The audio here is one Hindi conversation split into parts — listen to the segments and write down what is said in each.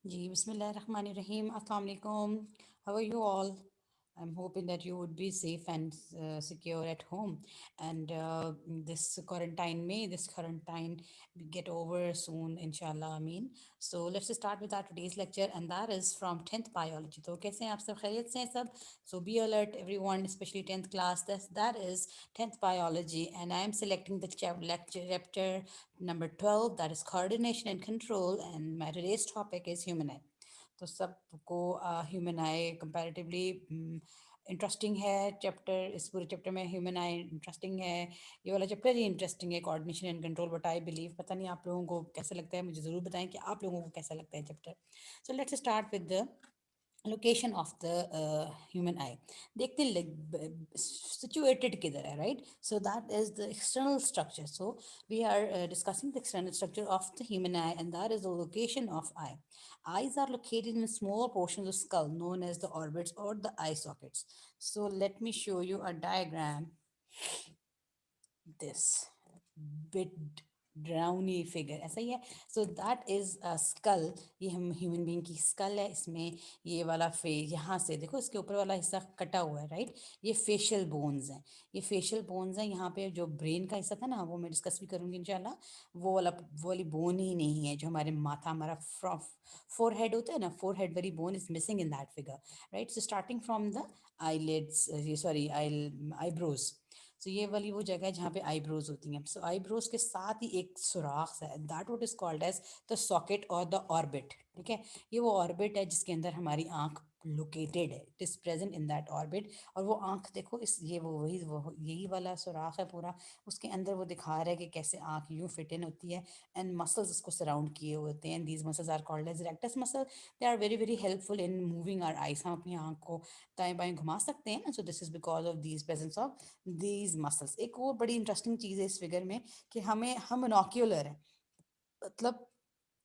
जी, बिस्मिल्लाहिर्रहमानिर्रहीम, अस्सलाम वालेकुम. How are you all? I'm hoping that you would be safe and secure at home. And this quarantine get over soon, inshallah. I mean, so let's just start with our today's lecture, and that is from 10th biology. तो कैसे हैं आप सब? खैरियत से हैं सब? So be alert, everyone, especially 10th class. That is 10th biology, and I am selecting the chapter number 12, that is coordination and control, and my today's topic is human eye. तो सबको ह्यूमन आई कंपैरेटिवली इंटरेस्टिंग है चैप्टर. इस पूरे चैप्टर में ह्यूमन आई इंटरेस्टिंग है. ये वाला चैप्टर ही इंटरेस्टिंग है, coordination and control, but I believe, पता नहीं आप लोगों को कैसा लगता है, मुझे ज़रूर बताएं कि आप लोगों को कैसा लगता है chapter. So let's start with the location of the human eye. देखते हैं सिचुएटेड किधर है, right? So that is the external structure. So we are discussing the external structure of the human eye, and that is the location of eye. Eyes are located in small portions of skull known as the orbits or the eye sockets. So let me show you a diagram. This bit ड्राउनी फिगर ऐसा ही है. So that is a skull. ये हम ह्यूमन बीइंग की स्कल है. इसमें ये वाला फेस, यहाँ से देखो इसके ऊपर वाला हिस्सा कटा हुआ है, राइट? ये फेशियल बोन्स हैं. ये फेशियल बोन्स हैं. यहाँ पे जो ब्रेन का हिस्सा था ना, वो मैं डिस्कस भी करूँगी इंशाल्लाह. वो वाली बोन ही नहीं है जो हमारे माथा, हमारा फोरहेड होता है ना, फोरहेड वाली bone is missing in that figure, right? So starting from the eyelids, sorry, eyebrows. So ये वाली वो जगह है जहाँ पे आईब्रोज होती हैं. सो आईब्रोज के साथ ही एक सुराख है, that what is called as the socket और द ऑर्बिट. ठीक है, ये वो ऑर्बिट है जिसके अंदर हमारी आंख लोकेटेड है. It is present in that orbit. और वो आंख देखो, इस ये वो यही वाला सुराख है पूरा. उसके अंदर वो दिखा रहा है कि कैसे आंख यूं फिट इन होती है, एंड मसल्स इसको सराउंड किए होते हैं. These muscles are called as rectus muscle. They are very very helpful in moving our eyes. हम अपनी आंख को दाएं बाएं घुमा सकते हैं ना. So this is because of these presence of these muscles. एक और बड़ी इंटरेस्टिंग चीज़ है इस फिगर में कि हम मोनोक्यूलर हैं. मतलब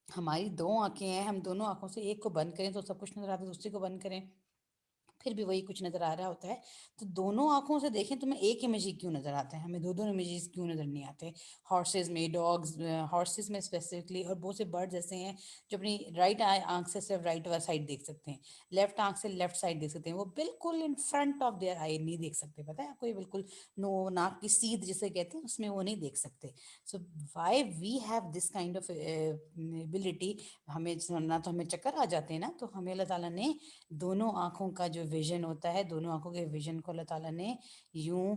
हमारी दो आंखें हैं, हम दोनों आंखों से एक को बंद करें तो सब कुछ नजर आता है, दूसरी को बंद करें फिर भी वही कुछ नजर आ रहा होता है. तो दोनों आंखों से देखें तो हमें एक इमेज ही क्यों नजर आता है, हमें दो दो इमेजेस क्यों नजर नहीं आते? हॉर्सेज में, डॉग्स, हॉर्सेज में स्पेसिफिकली, और बहुत से बर्ड्स ऐसे हैं जो अपनी राइट आंख से सिर्फ राइट वाला साइड देख सकते हैं, लेफ्ट आंख से लेफ्ट साइड देख सकते हैं. वो बिल्कुल in front of their eye नहीं देख सकते. पता है आपको? ये बिल्कुल नो, नाक की सीध जिसे कहते हैं, उसमें वो नहीं देख सकते. So why we have this kind of ability? हमें ना तो हमें चक्कर आ जाते हैं ना, तो हमें अल्लाह ताला ने दोनों आँखों का जो विज़न होता है, दोनों आँखों के विज़न को अल्लाह ताला ने यूँ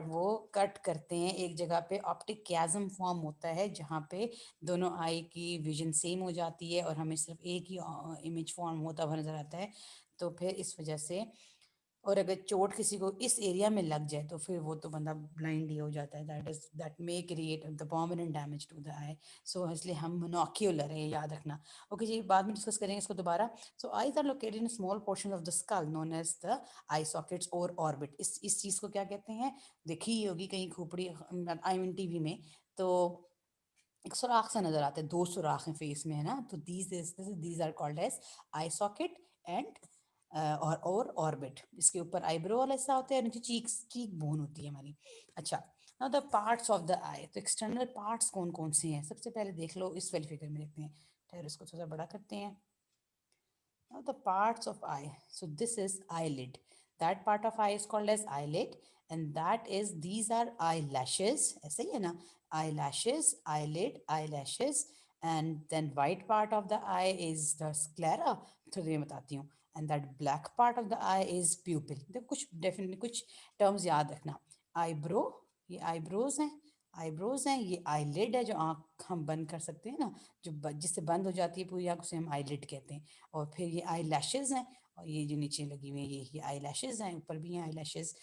वो कट करते हैं एक जगह पे. ऑप्टिक कैज़म फॉर्म होता है जहाँ पे दोनों आई की विज़न सेम हो जाती है और हमें सिर्फ एक ही इमेज फॉर्म होता हुआ नज़र आता है. तो फिर इस वजह से, और अगर चोट किसी को इस एरिया में लग जाए तो फिर वो तो बंदा ब्लाइंड ही हो जाता है. That may create the permanent damage to the eye. So इसलिए हम मोनोक्यूलर है, याद रखना. ओके जी, बाद में डिस्कस करेंगे इसको दोबारा. So eyes are located in small portion of the skull known as the eye sockets और ऑर्बिट. इस चीज़ को क्या कहते हैं? देखी ही होगी कहीं खोपड़ी, आई मीन टीवी में. तो एक सुराख सा नजर आता है, दो सुराख हैं फेस में, है ना? तो these are called as eye socket and और ऑर्बिट. इसके ऊपर आईब्रो वाला हिस्सा होता है, नीचे चीक बोन होती है हमारी. अच्छा, now the parts of the eye. तो एक्सटर्नल पार्ट्स कौन कौन से हैं? सबसे पहले देख लो, इस वाली फिगर में देखते हैं. ठहरो, इसको थोड़ा बड़ा करते हैं. Now the parts of eye. So this is eyelid. That part of eye is called as eyelid, and that is, these are eyelashes. ऐसे ही है ना? Eyelashes, eyelid, eyelashes, and then white part of the eye is the sclera. तो ये बताती हूँ. And that black part of the eye is pupil. देखो कुछ डेफिनेटली कुछ टर्म्स याद रखना. आईब्रो, ये आईब्रोज हैं. आईब्रोज हैं, ये आईलिड है जो आँख हम बंद कर सकते हैं ना, जो जिससे बंद हो जाती है पूरी आँख, उसे हम आईलिड कहते हैं. और फिर ये आई लैशेज़ हैं, और ये जो नीचे लगी हुई है ये आई लैशेज़ हैं, ऊपर भी हैं आई लैशेज़.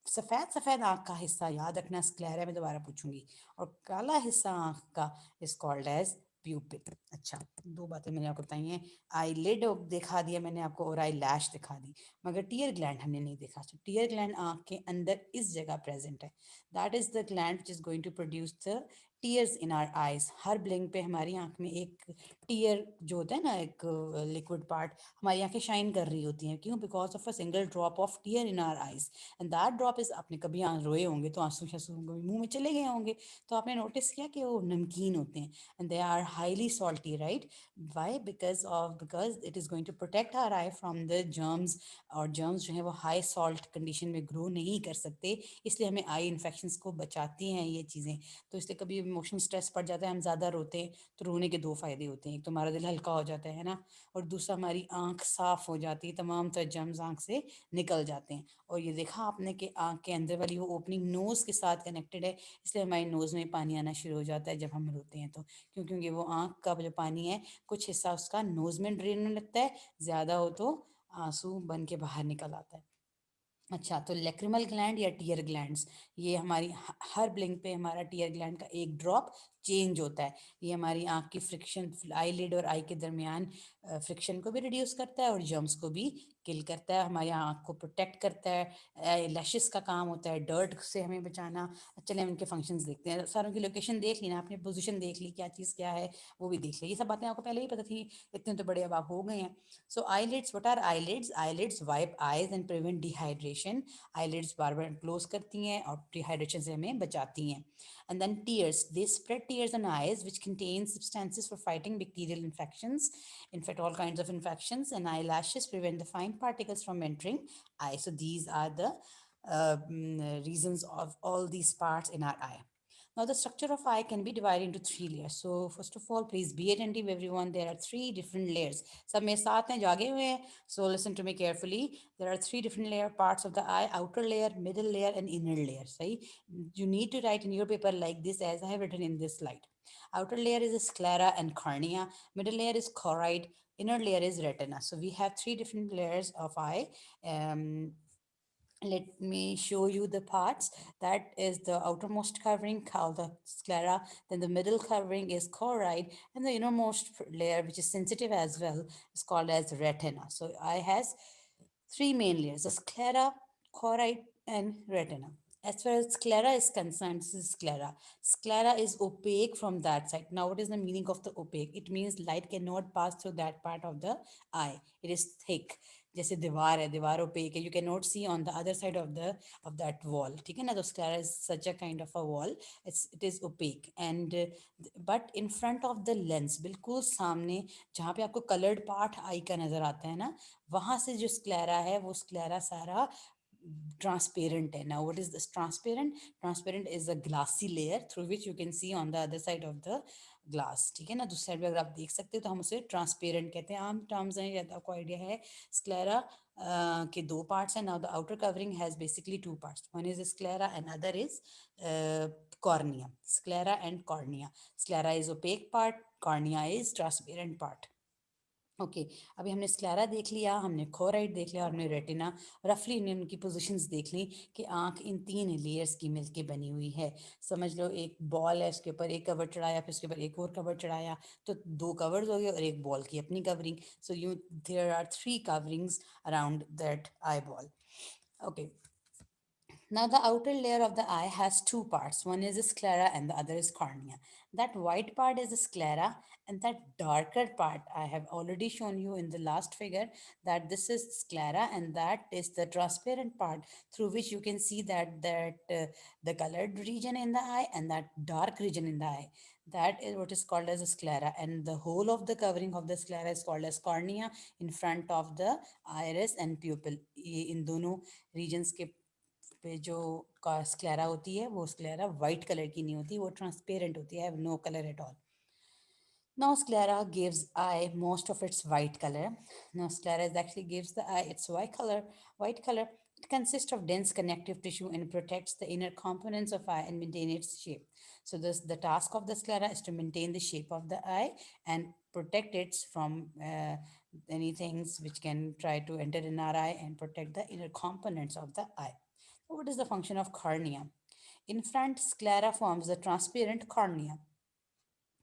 सफ़ेद सफ़ेद आँख का हिस्सा याद रखना, स्क्लेरा में दोबारा पूछूंगी. और काला हिस्सा आँख का इज कॉल्ड एज प्यूपिल. अच्छा, दो बातें मैंने आपको बताई हैं. आई लिड दिखा दिया मैंने आपको, और आई लैश दिखा दी, मगर टीयर ग्लैंड हमने नहीं देखा. तो टीयर ग्लैंड आँख के अंदर इस जगह प्रेजेंट है. That is the gland which is going to produce the tears in our eyes, हर ब्लिंक पे हमारी आंख में एक टीयर जो होता है ना, एक लिक्विड पार्ट हमारी आंखें शाइन कर रही होती हैं। क्यों? Because of a single drop of tier in our eyes and that drop is, आपने कभी रोए होंगे तो आंसू शांसू मुंह में चले गए होंगे, तो आपने नोटिस किया कि वो नमकीन होते हैं and they are highly salty, right? Why? Because it is going to protect our eye from the germs, और जर्म्स जो है वो हाई सॉल्ट कंडीशन में ग्रो नहीं कर सकते, इसलिए हमें आई इन्फेक्शंस को बचाती हैं ये चीज़ें। तो इसलिए कभी इमोशनल स्ट्रेस पड़ जाता है, हम ज़्यादा रोते हैं, तो रोने के दो फ़ायदे होते हैं, एक तो हमारा दिल हल्का हो जाता है ना, और दूसरा हमारी आंख साफ़ हो जाती है, तमाम तर जर्म्स आंख से निकल जाते हैं। और ये देखा आपने कि आंख के अंदर वाली वो ओपनिंग नोज़ के साथ कनेक्टेड है, इसलिए हमारी नोज़ में पानी आना शुरू हो जाता है जब हम रोते हैं तो, क्योंकि वो आंख का जो पानी है कुछ हिस्सा उसका नोज़ में ड्रेन होने लगता है, ज़्यादा हो तो आंसू बन के बाहर निकल आता है। अच्छा, तो लेक्रिमल ग्लैंड या टीयर ग्लैंड्स, ये हमारी हर ब्लिंक पे हमारा टीयर ग्लैंड का एक ड्रॉप चेंज होता है। ये हमारी आंख की फ्रिक्शन, आई लिड और आई के दरमियान फ्रिक्शन को भी रिड्यूस करता है और जर्म्स को भी किल करता है, हमारी आंख को प्रोटेक्ट करता है, लैशेस का काम होता है डर्ट से हमें बचाना। चले हम इनके फंक्शंस देखते हैं, सारों की लोकेशन देख ली ना आपने, पोजीशन देख ली, क्या चीज़ क्या है वो भी देख ली, ये सब बातें आपको पहले ही पता थी, इतने तो बड़े अब आप हो गए हैं। So eyelids, what are eyelids? Eyelids wipe eyes and prevent dehydration. Eyelids bar bar close करती हैं और डिहाइड्रेशन से हमें बचाती हैं. And then tears, they spread tears on eyes which contain substances for fighting bacterial infections, in fact all kinds of infections, and eyelashes prevent the fine particles from entering eye. So these are the reasons of all these parts in our eye. Now, the structure of eye can be divided into three layers. So, first of all, please be attentive, everyone. There are three different layers. सब मेरे साथ हैं, जागे हुए हैं. So, listen to me carefully. There are three different layer parts of the eye: outer layer, middle layer, and inner layer. सही? You need to write in your paper like this, as I have written in this slide. Outer layer is sclera and cornea. Middle layer is choroid. Inner layer is retina. So, we have three different layers of eye. Um, Let me show you the parts. That is the outermost covering called the sclera, then the middle covering is choroid, and the innermost layer, which is sensitive as well, is called as retina. So eye has three main layers: the sclera, choroid, and retina. As far as sclera is concerned, this is sclera. Sclera is opaque from that side. Now, what is the meaning of the opaque? It means light cannot pass through that part of the eye. It is thick. जैसे दीवार है, दीवार opaque है, you cannot see on the other side of that wall. ठीक है ना? तो sclera is such a kind of a wall. It is opaque, and but in front of the lens, बिल्कुल सामने जहाँ पे आपको colored part eye का नजर आता है ना, वहां से जो स्क्लेरा है वो स्क्लेरा सारा transparent है. Now, what is this transparent? Transparent is a glassy layer through which you can see on the other side of the glass. ठीक है ना? दूसरी साइड पे अगर आप देख सकते हो तो हम उसे ट्रांसपेरेंट कहते हैं. आम टर्म्स हैं, या आपको आइडिया है. स्क्लेरा के दो पार्ट्स हैं. Now the outer covering has basically two parts. One is sclera and other is cornea. Sclera and cornea. Sclera is opaque part, cornea is transparent part. Okay, अभी हमने स्क्लेरा देख लिया, हमने खोराइड देख लिया और हमने रेटिना. रफली इनकी पोजीशंस देख ली कि आंख इन तीन लेयर्स की मिलके बनी हुई है. समझ लो एक बॉल है, उसके ऊपर एक कवर चढ़ाया, फिर उसके ऊपर एक और कवर चढ़ाया, तो दो कवर्स हो गए और एक बॉल की अपनी covering. So you there are three coverings around that eyeball. Okay, now, the outer layer of the eye has two parts. One is sclera and the other is cornea. That white part is the sclera, and that darker part I have already shown you in the last figure, that this is sclera and that is the transparent part through which you can see that the colored region in the eye and that dark region in the eye. That is what is called as a sclera, and the whole of the covering of the sclera is called as cornea in front of the iris and pupil. In दोनों regions के पे जो स्क्लेरा होती है वो स्क्लेरा वाइट कलर की नहीं होती, वो ट्रांसपेरेंट होती है, have no colour at all. Now sclera gives eye most of its white color. Now sclera is actually gives the eye its white color. White color. It consists of dense connective tissue and protects the inner components of eye and maintain its shape. So this the task of the sclera is to maintain the shape of the eye and protect it from any things which can try to enter in our eye and protect the inner components of the eye. So what is the function of cornea? In front, sclera forms the transparent cornea.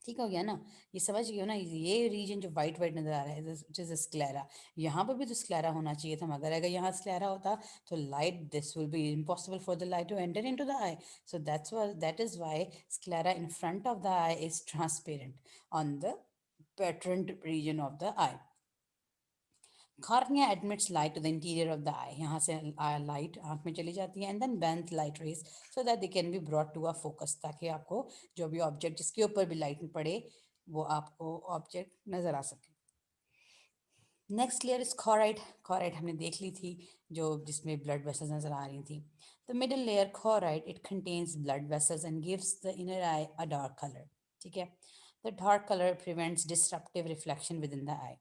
ठीक हो गया ना? ये समझ गए हो ना? ये रीजन जो वाइट वाइट नजर आ रहा है विच इज स्क्लेरा, यहाँ पर भी तो स्क्लेरा होना चाहिए था, मगर अगर यहाँ स्क्लेरा होता तो light, this will be impossible for the light to enter into the eye. So that is why sclera in front of the eye is transparent on the patterned region of the eye. Cornea admits light to the interior of the eye. यहाँ से light आँख में चली जाती है and then bends light rays so that they can be brought to a focus, ताकि आपको जो भी ऑब्जेक्ट जिसके ऊपर भी लाइट पड़े वो आपको ऑब्जेक्ट नजर आ सके. Next layer is choroid. Choroid हमने देख ली थी, जो जिसमें ब्लड वेसल्स नजर आ रही थी. The middle layer choroid, it contains blood vessels and gives the inner eye a dark colour. ठीक है. The dark colour prevents disruptive reflection within the eye.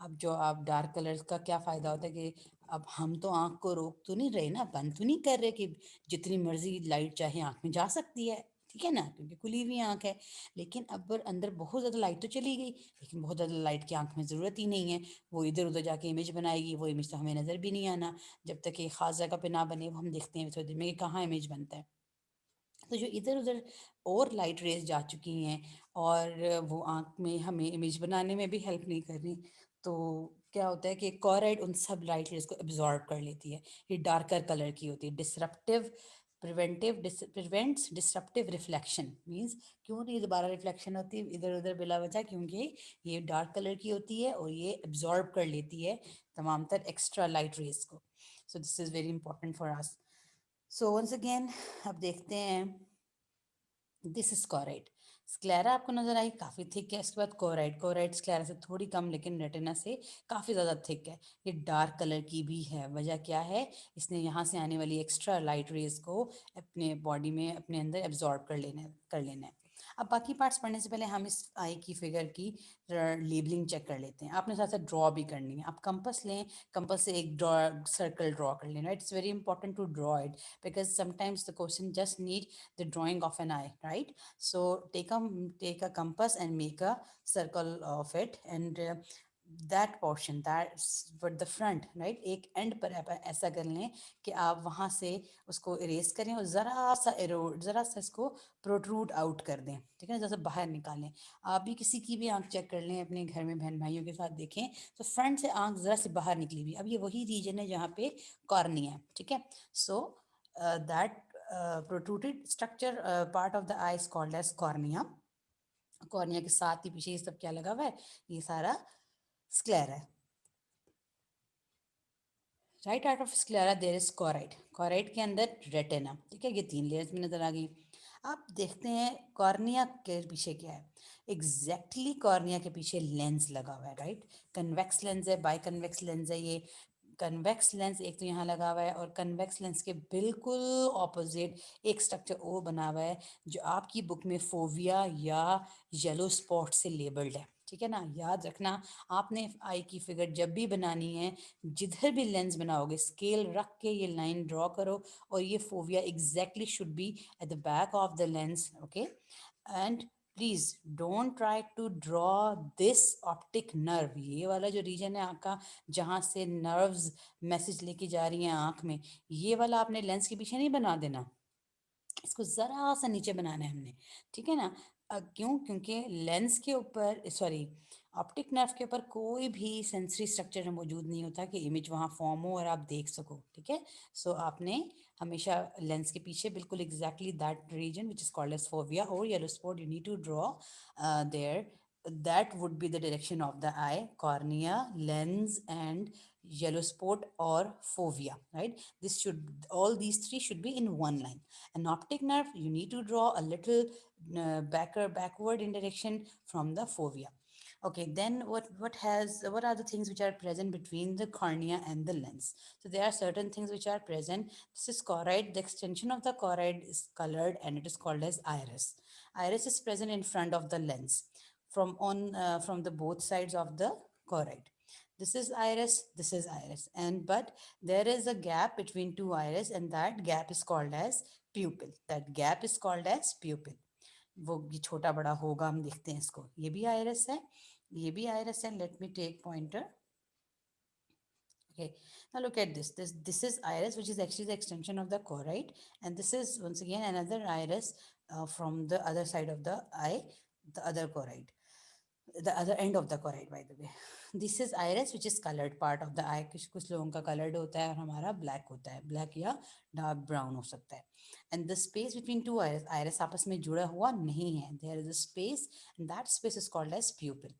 अब जो आप डार्क कलर्स का क्या फ़ायदा होता है कि अब हम तो आँख को रोक तो नहीं रहे ना, बंद तो नहीं कर रहे कि जितनी मर्जी लाइट चाहे आँख में जा सकती है, ठीक है ना, क्योंकि खुली हुई आँख है. लेकिन अब अंदर बहुत ज़्यादा लाइट तो चली गई, लेकिन बहुत ज़्यादा लाइट की आँख में ज़रूरत ही नहीं है. वो इधर उधर जाके इमेज बनाएगी, वो इमेज तो हमें नज़र भी नहीं आना. जब तक एक ख़ास जगह पे ना बने, वो हम देखते हैं थोड़ी देर में कि कहाँ इमेज बनता है. तो जो इधर उधर और लाइट रेज जा चुकी हैं और वो आँख में हमें इमेज बनाने में भी हेल्प नहीं कर रही, तो क्या होता है कि कॉराइड उन सब लाइट रेज को एब्जॉर्ब कर लेती है. ये डार्कर कलर की होती है. Disruptive prevents disruptive reflection means, क्यों नहीं दोबारा रिफ्लेक्शन होती इधर उधर बिला वजह, क्योंकि ये डार्क कलर की होती है और ये एब्जॉर्ब कर लेती है तमाम तर एक्स्ट्रा लाइट रेज को. So this is very important for us. So once again अब देखते हैं. This is choroid. स्क्लेरा आपको नजर आई, काफ़ी थिक है. इसके बाद कोराइड. कोराइड स्क्लेरा से थोड़ी कम लेकिन रेटिना से काफ़ी ज़्यादा थिक है. ये डार्क कलर की भी है. वजह क्या है? इसने यहाँ से आने वाली एक्स्ट्रा लाइट रेज को अपने बॉडी में अपने अंदर एब्जॉर्ब कर लेना है. अब बाकी पार्ट्स पढ़ने से पहले हम इस आई की फिगर की लेबलिंग चेक कर लेते हैं. आपने साथ साथ ड्रॉ भी करनी है. आप कंपस लें, कंपस से एक ड्रॉ सर्कल ड्रॉ कर लेना. It's very important to draw it because sometimes the question just need the drawing of an eye, right? So take a compass and make a circle of it, and that portion, that's for the front, right? एक एंड पर आप ऐसा कर लें कि आप वहाँ से उसको इरेज करें और ज़रा सा इसको प्रोट्रूड आउट कर दें. ठीक है ना, जैसे बाहर निकालें. आप भी किसी की भी आंख चेक कर लें, अपने घर में बहन भाइयों के साथ देखें तो फ्रंट से आंख ज़रा से बाहर निकली हुई. अब ये वही रीजन है जहाँ पे कॉर्निया है. ठीक है. सो that protruded structure part of the eye is called as cornea. Cornea के साथ ही पीछे ये सब क्या लगा हुआ है? ये सारा स्क्लेरा है. Right out of sclera there is choroid. Choroid के अंदर रेटिना. ठीक है, ये 3 लेयर्स में नजर आ गई. आप देखते हैं कॉर्निया के पीछे क्या है. एग्जैक्टली कॉर्निया के पीछे लेंस लगा हुआ है. राइट, कन्वेक्स लेंस है, बाई कन्वेक्स लेंस है. ये कन्वेक्स लेंस एक तो यहाँ लगा हुआ है और कन्वेक्स लेंस के बिल्कुल ऑपोजिट एक स्ट्रक्चर और बना हुआ है जो आपकी बुक में फोविया या येलो स्पॉट से लेबल्ड है. ठीक है ना, याद रखना. आपने आई की फिगर जब भी बनानी है, जिधर भी लेंस बनाओगे स्केल रख के ये लाइन ड्रॉ करो और ये fovea exactly should be at the back of the lens. Okay, and please don't try to draw this optic nerve. ये वाला जो रीजन है आपका जहाँ से नर्व्स मैसेज लेके जा रही हैं आँख में, ये वाला आपने लेंस के पीछे नहीं बना देना. इसको ज़रा सा नीचे बनाना है हमने. ठीक है ना. क्यों? क्योंकि लेंस के ऊपर, सॉरी, ऑप्टिक नर्व के ऊपर कोई भी सेंसरी स्ट्रक्चर मौजूद नहीं होता कि इमेज वहाँ फॉर्म हो और आप देख सको. ठीक है. सो आपने हमेशा लेंस के पीछे बिल्कुल exactly that region which is called as fovea और yellow spot, you need to draw there. That would be the direction of the eye: cornea, lens, and yellow spot or fovea. Right, this should, all these three should be in one line. An optic nerve, you need to draw a little backward in direction from the fovea. Okay, then what are the things which are present between the cornea and the lens? So there are certain things which are present. This is choroid. The extension of the choroid is colored and it is called as iris. Iris is present in front of the lens from the both sides of the choroid. This is iris, this is iris, and but there is a gap between two iris, and that gap is called as pupil. That gap is called as pupil. वो ये छोटा बड़ा होगा, हम देखते हैं इसको. ये भी आयरस है, ये भी आयरस है. Let me take pointer. Okay, now look at this. This is iris, which is actually the extension of the choroid, and this is once again another iris from the other side of the eye. the other choroid, the other end of the choroid, by the way. This is iris, which is colored part of the eye. कुछ लोगों का colored होता है और हमारा black होता है, black या dark brown हो सकता है. And the space between two iris आपस में जुड़ा हुआ नहीं है. There is a space, and that space is called as pupil.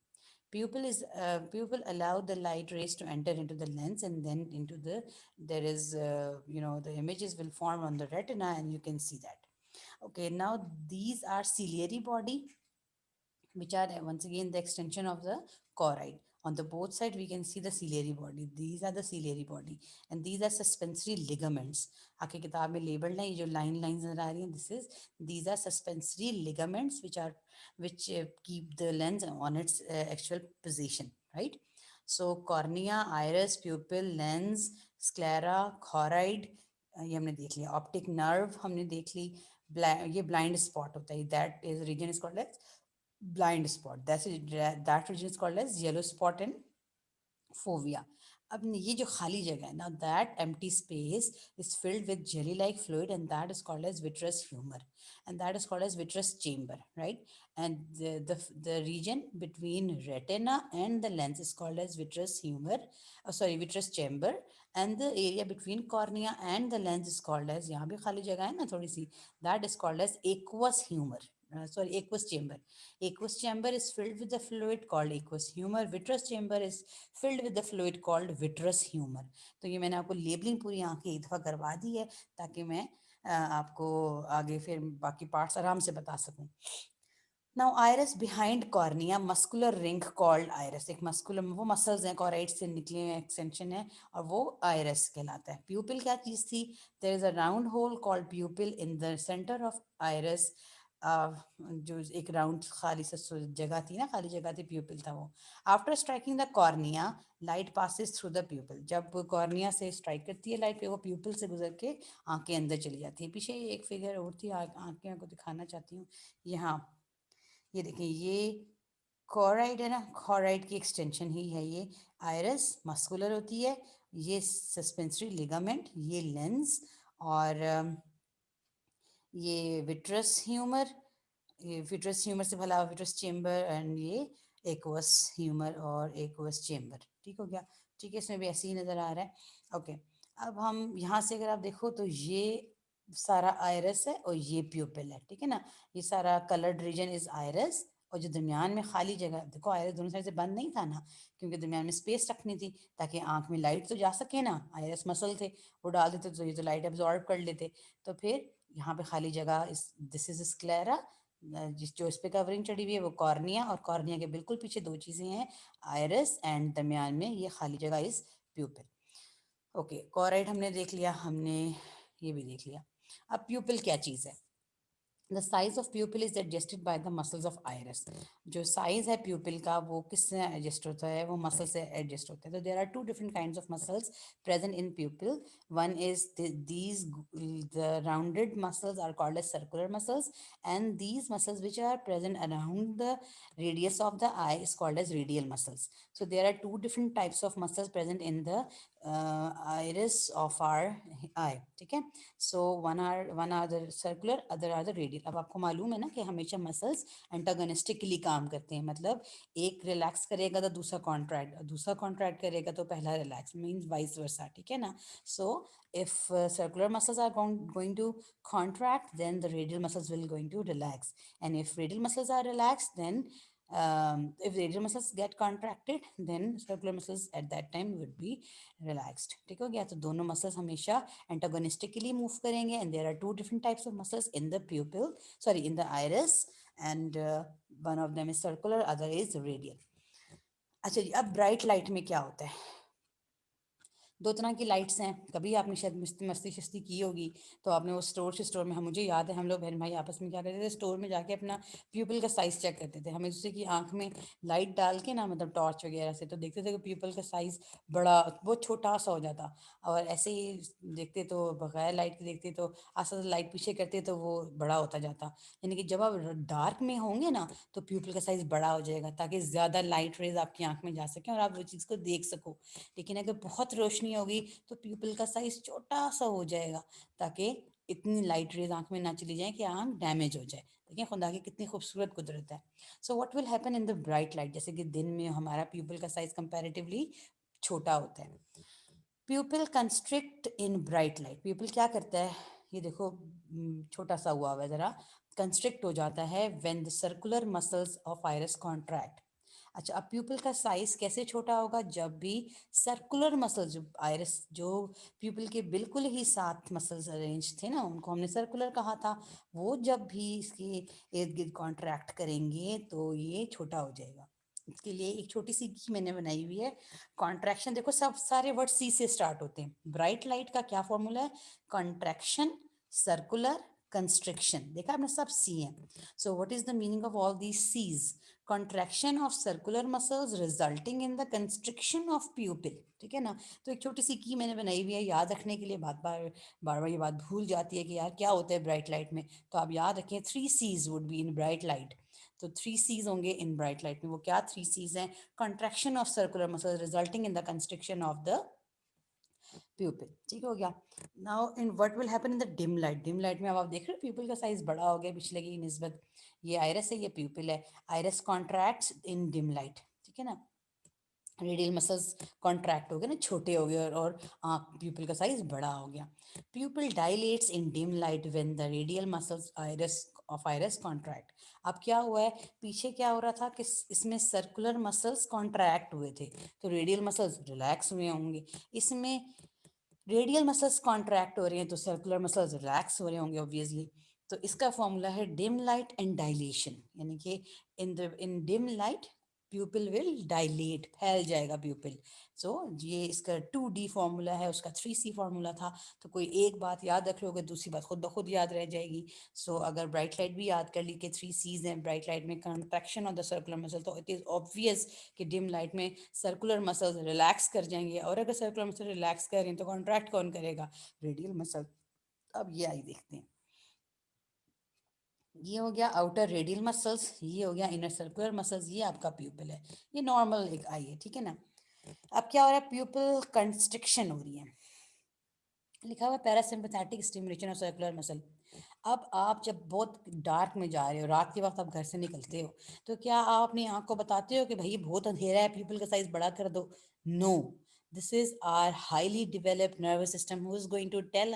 Pupil allow the light rays to enter into the lens, and then into the, there is the images will form on the retina, and you can see that. Okay, now these are ciliary body, which are once again the extension of the choroid. On the both side, we can see the ciliary body. These are the ciliary body, and these are suspensory ligaments. आपकी किताब में labeled है, ये जो line lines नजर आ रही हैं, these are suspensory ligaments which keep the lens on its actual position, right? So cornea, iris, pupil, lens, sclera, choroid, ये हमने देख लिया. Optic nerve हमने देख ली. ये blind spot होता है. That is region is called as blind spot. That region is called as yellow spot and fovea. अब ये जो खाली जगह है, now that empty space is filled with jelly like fluid, and that is called as vitreous humor, and that is called as vitreous chamber, right? And the region between retina and the lens is called as vitreous humor, vitreous chamber. And the area between cornea and the lens is called as, यहाँ भी खाली जगह है ना थोड़ी सी, that is called as aqueous humor. Aqueous chamber. Aqueous chamber is filled with the fluid called aqueous humor. Vitreous chamber is filled with the fluid called vitreous humor. तो ये मैंने आपको लेबलिंग पूरी आँख की एक दफ़ा करवा दी है, ताकि मैं आपको आगे फिर बाकी पार्ट्स आराम से बता सकूं. Now iris behind cornea, muscular ring called iris. एक मस्कुलर, वो मसल्स हैं कॉराइड से निकले हुए एक्सटेंशन है, और वो आयरस कहलाता है. प्यूपिल क्या चीज़ थी? There is a round hole called pupil in the centre of iris. जो एक राउंड खाली सा जगह थी ना, खाली जगह थी, प्यूपिल था वो. After striking the cornea, light passes through the प्यूपिल. जब कॉर्निया से स्ट्राइक करती है लाइट पे, वो प्यूपिल से गुजर के आँख के अंदर चली जाती है. पीछे एक फिगर और थी, आँख के को दिखाना चाहती हूँ. यहाँ ये देखें, ये कॉराइड है ना, कॉराइड की एक्सटेंशन ही है ये. आयरस मस्कुलर होती है, ये सस्पेंसरी लिगामेंट, ये लेंस, और ये विट्रस ह्यूमर. ये विट्रस ह्यूमर से भला विट्रस चेम्बर, एंड ये एक्वस ह्यूमर और एक्वस चेम्बर. ठीक हो गया? ठीक है, इसमें भी ऐसे ही नज़र आ रहा है. ओके, अब हम यहाँ से अगर आप देखो तो ये सारा आयरस है और ये प्यूपिल है. ठीक है ना, ये सारा कलर्ड रीजन इज आयरस, और जो दरमियान में खाली जगह, देखो आयरस दोनों साइड से बंद नहीं था ना, क्योंकि दरमियान में स्पेस रखनी थी ताकि आंख में लाइट तो जा सके ना. आयरस मसल थे, वो डाल देते तो ये तो लाइट एब्जॉर्ब कर लेते. तो फिर यहाँ पे खाली जगह, इस दिस इज स्क्लेरा, जिस जो इस पे कवरिंग चढ़ी हुई है वो कॉर्निया, और कॉर्निया के बिल्कुल पीछे दो चीज़ें हैं, आयरस, एंड दरमियान में ये खाली जगह इस प्यूपिल. ओके, कॉराइड हमने देख लिया, हमने ये भी देख लिया. अब प्यूपिल क्या चीज़ है? The size of pupil is adjusted by the muscles of iris. जो size है pupil का, वो किससे adjust होता है? वो muscle से adjust होता है. So there are two different kinds of muscles present in pupil. One is the rounded muscles are called as circular muscles, and these muscles which are present around the radius of the eye is called as radial muscles. So there are two different types of muscles present in the iris of our eye. ठीक है? So one are the circular, other are the radial. अब आपको मालूम है ना कि हमेशा मसल्स एंटागोनिस्टिकली काम करते हैं, मतलब एक रिलैक्स करेगा तो दूसरा कॉन्ट्रैक्ट, दूसरा कॉन्ट्रैक्ट करेगा तो पहला रिलैक्स, मीन्स वाइस वर्सा. ठीक है ना? सो if circular muscles are going to contract, then the radial muscles will going to relax, and if radial muscles are relaxed, then if radial muscles get contracted, then circular muscles at that time would be relaxed. ठीक हो गया? तो दोनों muscles हमेशा antagonistically move करेंगे, and there are two different types of muscles in the pupil, sorry, in the iris, and one of them is circular, other is radial. अच्छा जी, अब ब्राइट लाइट में क्या होता है? दो तरह की लाइट्स हैं. कभी आपने शायद मस्ती शस्ती की होगी, तो आपने वो स्टोर से स्टोर में, मुझे याद है हम लोग बहन भाई आपस में क्या करते थे, स्टोर में जाके अपना प्यूपल का साइज़ चेक करते थे. हमें जैसे कि आँख में लाइट डाल के ना, मतलब टॉर्च वगैरह से, तो देखते थे कि प्यूपल का साइज़ बड़ा, बहुत छोटा सा हो जाता. और ऐसे ही देखते तो बगैर लाइट के देखते तो आस्ते आस्ते लाइट पीछे करते तो वो बड़ा होता जाता. यानी कि जब आप डार्क में होंगे ना, तो प्यूपल का साइज़ बड़ा हो जाएगा, ताकि ज़्यादा लाइट रेज आपकी आँख में जा सकें और आप वो चीज़ को देख सको. लेकिन अगर बहुत रोशनी होगी तो प्यूपिल का साइज छोटा सा हो जाएगा, ताकि इतनी लाइट रेज आंख में ना चली जाए कि आंख डैमेज हो जाए। देखिए खुदा की कितनी खूबसूरत कुदरत है। So what will happen in the bright light, जैसे कि दिन में हमारा प्यूपिल का साइज कंपैरेटिवली छोटा होता है। प्यूपिल कंस्ट्रिक्ट इन ब्राइट लाइट, प्यूपिल क्या करता है, ये देखो छोटा सा हुआ है जरा, कंस्ट्रिक्ट हो जाता है when the circular muscles of iris contract. अच्छा, अब प्यूपिल का साइज कैसे छोटा होगा, जब भी सर्कुलर मसल्स, जो आइरिस जो प्यूपिल के बिल्कुल ही साथ मसल्स अरेंज थे ना, उनको हमने सर्कुलर कहा था, वो जब भी इसके इर्द गिर्द कॉन्ट्रैक्ट करेंगे तो ये छोटा हो जाएगा। इसके लिए एक छोटी सी की मैंने बनाई हुई है। कॉन्ट्रैक्शन, देखो सब सारे वर्ड सी से स्टार्ट होते हैं। ब्राइट लाइट का क्या फॉर्मूला है, कॉन्ट्रैक्शन, सर्कुलर, कंस्ट्रिक्शन, देखा आपने सब सी है। So what is the meaning of all these sees, contraction of circular muscles resulting in the constriction of pupil, ठीक है ना। तो एक छोटी सी की मैंने बनाई हुई है याद रखने के लिए, बार बार ये बात भूल जाती है कि यार क्या होता है ब्राइट लाइट में, तो आप याद रखें 3 C's would be in bright light. तो 3 C's होंगे इन ब्राइट लाइट में, वो क्या 3 C's हैं, contraction of circular muscles resulting in the constriction of the pupil, ठीक हो गया। Now in what will happen in the dim light, dim light में अब आप देख रहे हो प्यूपिल का साइज बड़ा हो गया पिछले की निस्बत, ये आइरस है, ये प्यूपिल है, आइरस कॉन्ट्रैक्ट्स इन डिम लाइट, ठीक है ना। रेडियल मसल्स कॉन्ट्रैक्ट हो गए ना, छोटे हो गए, और प्यूपिल का साइज बड़ा हो गया। प्यूपिल dilates in dim light when the radial muscles iris of iris contract. अब क्या हुआ है, पीछे क्या हो रहा था कि इसमें सर्कुलर मसल्स कॉन्ट्रैक्ट हुए थे, तो रेडियल मसल्स रिलैक्स हुए होंगे। इसमें रेडियल मसल्स कॉन्ट्रैक्ट हो रहे हैं तो सर्कुलर मसल्स रिलैक्स हो रहे होंगे ऑब्वियसली। तो इसका फॉर्मूला है डिम लाइट एंड डायलेशन, यानी कि इन डिम लाइट प्यूपिल विल डायलेट, फैल जाएगा प्यूपिल। सो ये इसका 2D फॉर्मूला है, उसका 3C फॉर्मूला था। तो कोई एक बात याद रख लोगे, दूसरी बात खुद ब खुद याद रह जाएगी। सो अगर ब्राइट लाइट भी याद कर ली कि 3 C's हैं ब्राइट लाइट में, contraction of the circular muscle, तो इट इज ऑब्वियस कि डिम लाइट में सर्कुलर मसल्स रिलैक्स कर जाएंगे, और अगर सर्कुलर मसल रिलैक्स करें तो कॉन्ट्रैक्ट कौन करेगा, रेडियल मसल। अब ये आई देखते हैं, ये हो गया आउटर रेडियल मसल्स, ये हो गया इनर सर्कुलर मसल्स, ये आपका प्यूपिल है, ये नॉर्मल एक आई है, ठीक है ना। अब क्या हो रहा है, प्यूपिल कंस्ट्रिक्शन हो रही है, लिखा हुआ parasympathetic stimulation of circular muscle. अब आप जब बहुत डार्क में जा रहे हो, रात के वक्त आप घर से निकलते हो, तो क्या आप अपनी आंख को बताते हो कि भाई बहुत अंधेरा है, पीपल का साइज बड़ा कर दो? No, this is our highly developed nervous system who is going to tell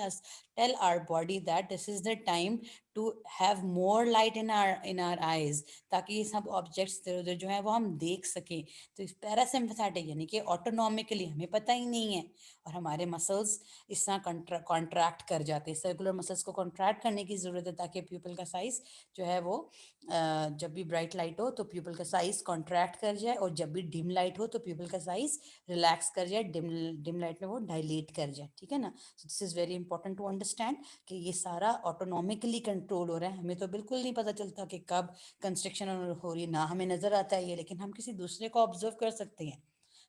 our body that this is the time to have more light in our eyes, ताकि ये सब ऑब्जेक्ट्स इधर उधर जो है वो हम देख सकें। तो इस पैरासिम्पथेटिक यानी कि ऑटोनॉमिकली हमें पता ही नहीं है, और हमारे मसल्स इस तरह कॉन्ट्रैक्ट कर जाते हैं, सर्कुलर मसल्स को कॉन्ट्रैक्ट करने की ज़रूरत है ताकि प्यूपल का साइज जो है वो जब भी ब्राइट लाइट हो तो प्यूपल का साइज कॉन्ट्रैक्ट कर जाए, और जब भी डिम लाइट हो तो प्यूपल का साइज रिलैक्स कर जाए, डिम लाइट में वो डायलेट कर जाए, ठीक है ना। So this is very important to understand कि ये सारा ऑटोनॉमिकली कंट्रोल हो रहा है, हमें तो बिल्कुल नहीं पता चलता कि कब कंस्ट्रक्शन हो रही है, ना हमें नज़र आता है ये, लेकिन हम किसी दूसरे को ऑब्जर्व कर सकते हैं,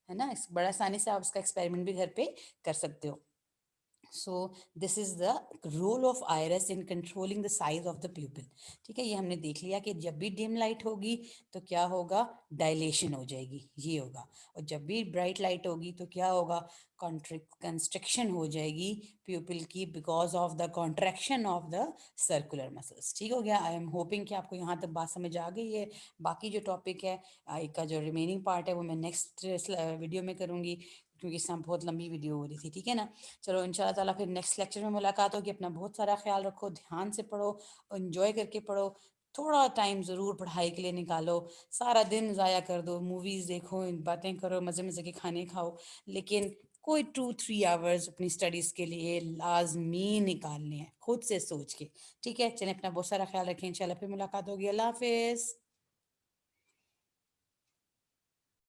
है ना। इस बड़ा आसानी से आप इसका एक्सपेरिमेंट भी घर पे कर सकते हो। So this is the role of iris in controlling the size of the pupil, ठीक है। ये हमने देख लिया कि जब भी डिम लाइट होगी तो क्या होगा, डायलेशन हो जाएगी, ये होगा, और जब भी ब्राइट लाइट होगी तो क्या होगा, कंस्ट्रिक्शन हो जाएगी प्यूपिल की, because of the contraction of the circular muscles, ठीक हो गया। आई एम होपिंग कि आपको यहाँ तक बात समझ आ गई है। बाकी जो टॉपिक है आई का जो रिमेनिंग पार्ट है वो मैं नेक्स्ट वीडियो में करूँगी, क्योंकि इस समय बहुत लंबी वीडियो हो रही थी, ठीक है ना। चलो इंशाल्लाह ताला फिर नेक्स्ट लेक्चर में मुलाकात होगी। अपना बहुत सारा ख्याल रखो, ध्यान से पढ़ो, एंजॉय करके पढ़ो, थोड़ा टाइम ज़रूर पढ़ाई के लिए निकालो। सारा दिन ज़ाया कर दो, मूवीज़ देखो, बातें करो, मज़े मज़े के खाने खाओ, लेकिन कोई 2-3 आवर्स अपनी स्टडीज़ के लिए लाजमी निकालने हैं खुद से सोच के, ठीक है। चलें, अपना बहुत सारा ख्याल रखें, इंशाल्लाह फिर मुलाकात होगी। अल्लाह हाफिज़।